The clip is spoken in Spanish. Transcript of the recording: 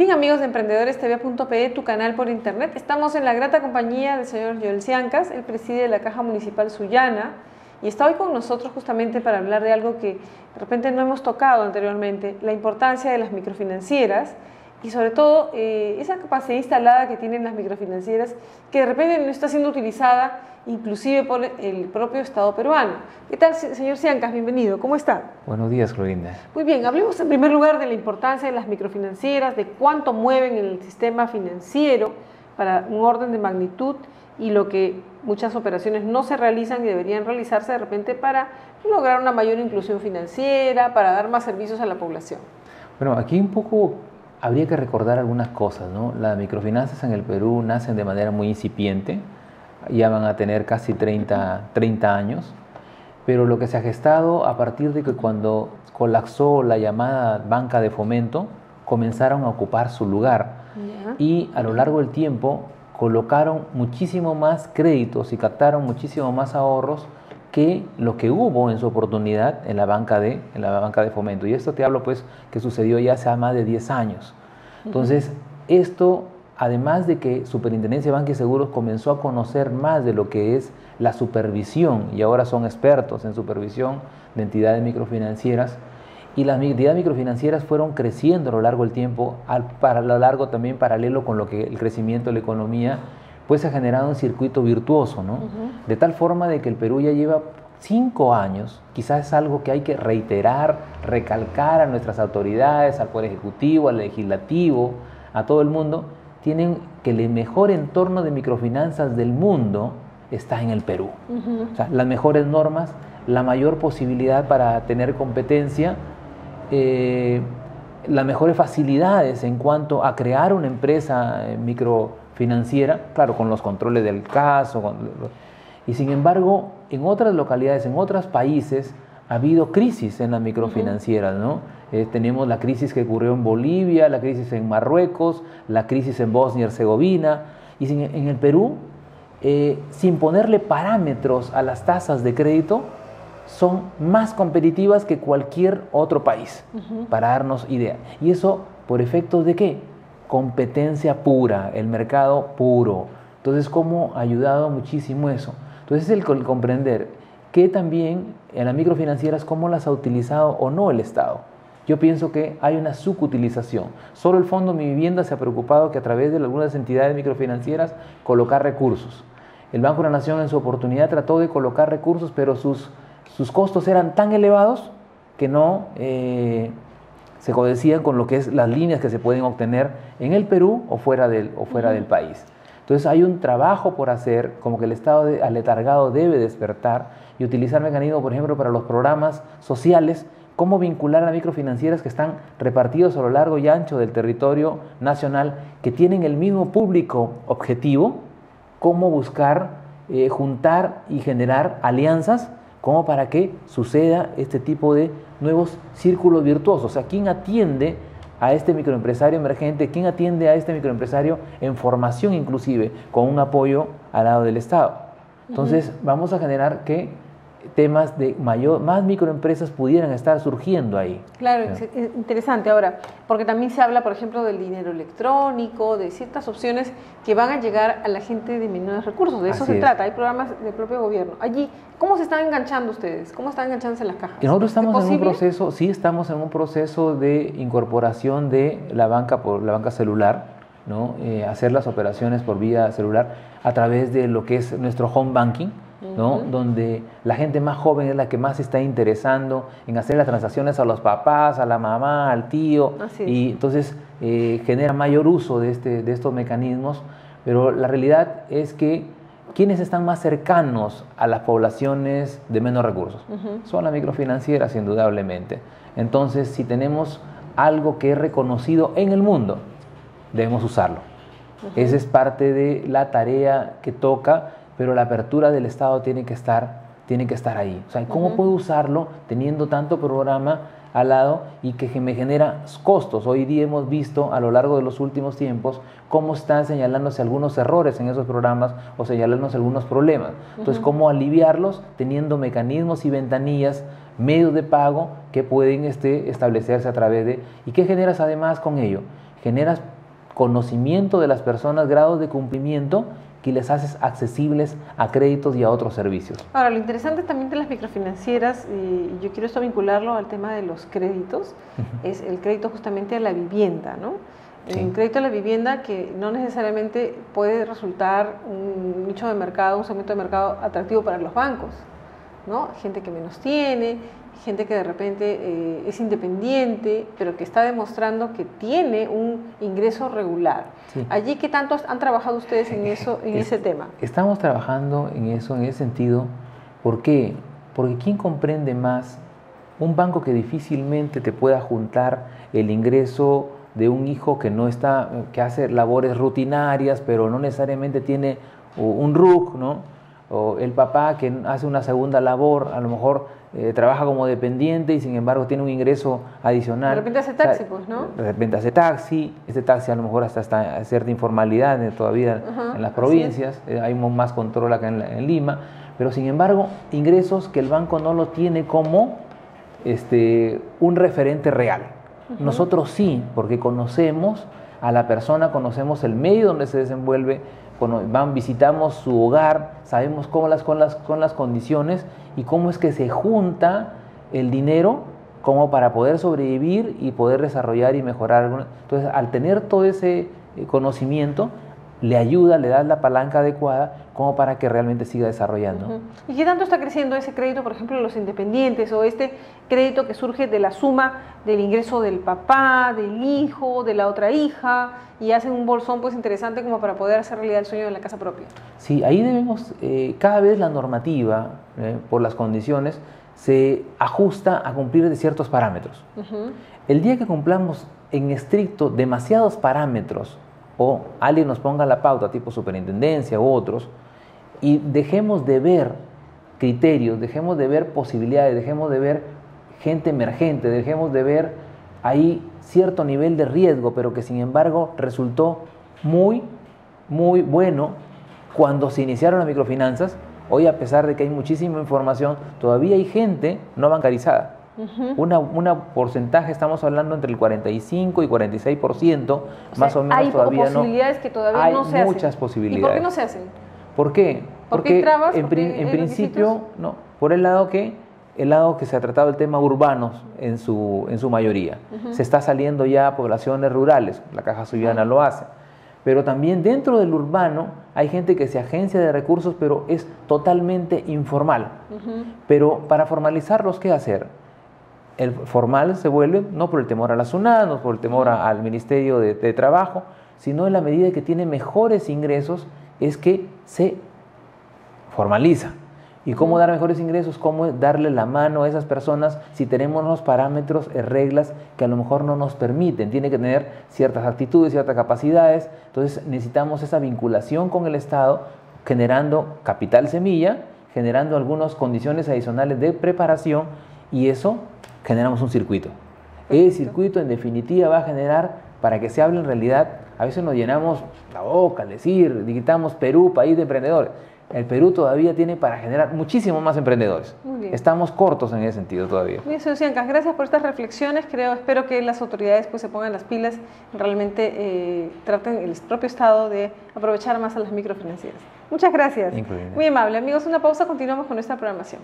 Bien, amigos de EmprendedoresTV.pe, tu canal por internet, estamos en la grata compañía del señor Joel Siancas. Él preside la Caja Municipal Sullana y está hoy con nosotros justamente para hablar de algo que de repente no hemos tocado anteriormente, la importancia de las microfinancieras y sobre todo esa capacidad instalada que tienen las microfinancieras que de repente no está siendo utilizada inclusive por el propio Estado peruano. ¿Qué tal, señor Siancas? Bienvenido. ¿Cómo está? Buenos días, Clorinda. Muy bien, hablemos en primer lugar de la importancia de las microfinancieras, de cuánto mueven en el sistema financiero para un orden de magnitud y lo que muchas operaciones no se realizan y deberían realizarse de repente para lograr una mayor inclusión financiera, para dar más servicios a la población. Bueno, aquí un poco habría que recordar algunas cosas, ¿no? Las microfinanzas en el Perú nacen de manera muy incipiente, ya van a tener casi 30 años, pero lo que se ha gestado a partir de que cuando colapsó la llamada banca de fomento, comenzaron a ocupar su lugar y a lo largo del tiempo colocaron muchísimo más créditos y captaron muchísimo más ahorros que lo que hubo en su oportunidad en la banca de fomento. Y esto te hablo pues que sucedió ya hace más de 10 años. Entonces, esto, además de que Superintendencia de Banca y Seguros comenzó a conocer más de lo que es la supervisión, y ahora son expertos en supervisión de entidades microfinancieras, y las entidades microfinancieras fueron creciendo a lo largo del tiempo, también paralelo con lo que el crecimiento de la economía, pues se ha generado un circuito virtuoso, ¿no? De tal forma de que el Perú ya lleva 5 años, quizás es algo que hay que reiterar, recalcar a nuestras autoridades, al Poder Ejecutivo, al Legislativo, a todo el mundo, tienen que el mejor entorno de microfinanzas del mundo está en el Perú. O sea, las mejores normas, la mayor posibilidad para tener competencia, las mejores facilidades en cuanto a crear una empresa microfinanciera, claro, con los controles del caso. Y sin embargo, en otras localidades, en otros países, ha habido crisis en las microfinancieras, ¿no? Tenemos la crisis que ocurrió en Bolivia, la crisis en Marruecos, la crisis en Bosnia y Herzegovina. Y en el Perú, sin ponerle parámetros a las tasas de crédito, son más competitivas que cualquier otro país, para darnos idea. ¿Y eso por efectos de qué? Competencia pura, el mercado puro. Entonces, ¿cómo ha ayudado muchísimo eso? Entonces, el comprender que también en las microfinancieras, cómo las ha utilizado o no el Estado. Yo pienso que hay una subutilización. Solo el Fondo Mi Vivienda se ha preocupado que a través de algunas entidades microfinancieras colocar recursos. El Banco de la Nación en su oportunidad trató de colocar recursos, pero sus costos eran tan elevados que no se codecían con lo que es las líneas que se pueden obtener en el Perú o fuera del país. Entonces hay un trabajo por hacer, como que el Estado aletargado debe despertar y utilizar mecanismos, por ejemplo, para los programas sociales, cómo vincular a microfinancieras que están repartidos a lo largo y ancho del territorio nacional, que tienen el mismo público objetivo, cómo buscar juntar y generar alianzas como para que suceda este tipo de nuevos círculos virtuosos. O sea, ¿quién atiende a este microempresario emergente? ¿Quién atiende a este microempresario en formación inclusive, con un apoyo al lado del Estado? Entonces, vamos a generar que temas de más microempresas pudieran estar surgiendo ahí. Claro, es interesante ahora, porque también se habla, por ejemplo, del dinero electrónico, de ciertas opciones que van a llegar a la gente de menores recursos. De eso se trata, hay programas del propio gobierno. Allí, ¿cómo se están enganchando ustedes? ¿Cómo están enganchándose las cajas? Y nosotros estamos en un proceso, sí estamos en un proceso de incorporación de la banca celular, ¿no? Hacer las operaciones por vía celular a través de lo que es nuestro home banking, ¿no? Donde la gente más joven es la que más se está interesando en hacer las transacciones a los papás, a la mamá, al tío, y entonces genera mayor uso de estos mecanismos, pero la realidad es que quienes están más cercanos a las poblaciones de menos recursos son las microfinancieras, indudablemente. Entonces, si tenemos algo que es reconocido en el mundo, debemos usarlo. Esa es parte de la tarea que toca, pero la apertura del Estado tiene que estar ahí. O sea, ¿cómo puedo usarlo teniendo tanto programa al lado y que me genera costos? Hoy día hemos visto a lo largo de los últimos tiempos cómo están señalándose algunos errores en esos programas o señalándose algunos problemas. Entonces, ¿cómo aliviarlos teniendo mecanismos y ventanillas, medios de pago que pueden establecerse a través de... ¿Y qué generas además con ello? Generas conocimiento de las personas, grados de cumplimiento, que les haces accesibles a créditos y a otros servicios. Ahora, lo interesante también de las microfinancieras, y yo quiero esto vincularlo al tema de los créditos, es el crédito justamente a la vivienda, ¿no? Sí. Un crédito a la vivienda que no necesariamente puede resultar un nicho de mercado, un segmento de mercado atractivo para los bancos, ¿no? Gente que menos tiene, gente que de repente es independiente, pero que está demostrando que tiene un ingreso regular. Sí. Allí, ¿qué tanto han trabajado ustedes en eso, en ese tema? Estamos trabajando en eso, en ese sentido. ¿Por qué? Porque ¿quién comprende más? Un banco que difícilmente te pueda juntar el ingreso de un hijo que no está, que hace labores rutinarias, pero no necesariamente tiene un RUC, ¿no? O el papá que hace una segunda labor, a lo mejor trabaja como dependiente y sin embargo tiene un ingreso adicional. De repente hace taxi, pues, ¿no? De repente hace taxi, este taxi a lo mejor hasta está cierta informalidad todavía en las provincias, hay más control acá en Lima, pero sin embargo ingresos que el banco no lo tiene como un referente real. Nosotros sí, porque conocemos a la persona, conocemos el medio donde se desenvuelve, visitamos su hogar, sabemos cómo con las condiciones y cómo es que se junta el dinero como para poder sobrevivir y poder desarrollar y mejorar. Entonces, al tener todo ese conocimiento, le ayuda, le da la palanca adecuada como para que realmente siga desarrollando. ¿Y qué tanto está creciendo ese crédito, por ejemplo, de los independientes o este crédito que surge de la suma del ingreso del papá, del hijo, de la otra hija y hacen un bolsón pues interesante como para poder hacer realidad el sueño de la casa propia? Sí, ahí debemos, cada vez la normativa, por las condiciones, se ajusta a cumplir de ciertos parámetros. El día que cumplamos en estricto demasiados parámetros o alguien nos ponga la pauta tipo superintendencia u otros y dejemos de ver criterios, dejemos de ver posibilidades, dejemos de ver gente emergente, dejemos de ver ahí cierto nivel de riesgo, pero que sin embargo resultó muy bueno cuando se iniciaron las microfinanzas. Hoy, a pesar de que hay muchísima información, todavía hay gente no bancarizada. Una porcentaje, estamos hablando entre el 45 y 46%, más o menos. Hay todavía posibilidades que todavía no se hacen. Hay muchas posibilidades. ¿Y por qué no se hacen? ¿Por qué? Porque hay trabas, en principio, no, por el lado que se ha tratado el tema urbanos en su mayoría. Se está saliendo ya a poblaciones rurales, la Caja Sullana lo hace. Pero también dentro del urbano hay gente que se agencia de recursos, pero es totalmente informal. Pero para formalizarlos, ¿qué hacer? El formal se vuelve no por el temor a la SUNAT, no por el temor al Ministerio de Trabajo, sino en la medida que tiene mejores ingresos, es que se formaliza. ¿Y cómo dar mejores ingresos? ¿Cómo darle la mano a esas personas si tenemos unos parámetros, reglas que a lo mejor no nos permiten? Tiene que tener ciertas actitudes, ciertas capacidades. Entonces necesitamos esa vinculación con el Estado, generando capital semilla, generando algunas condiciones adicionales de preparación y eso generamos un circuito. El circuito en definitiva va a generar, para que se hable en realidad, a veces nos llenamos la boca al decir, gritamos Perú, país de emprendedores. El Perú todavía tiene para generar muchísimos más emprendedores. Estamos cortos en ese sentido todavía. Bien, señor Ciancas, gracias por estas reflexiones. Espero que las autoridades pues, se pongan las pilas y realmente traten el propio Estado de aprovechar más a las microfinancieras. Muchas gracias. Muy amable. Amigos, una pausa, continuamos con nuestra programación.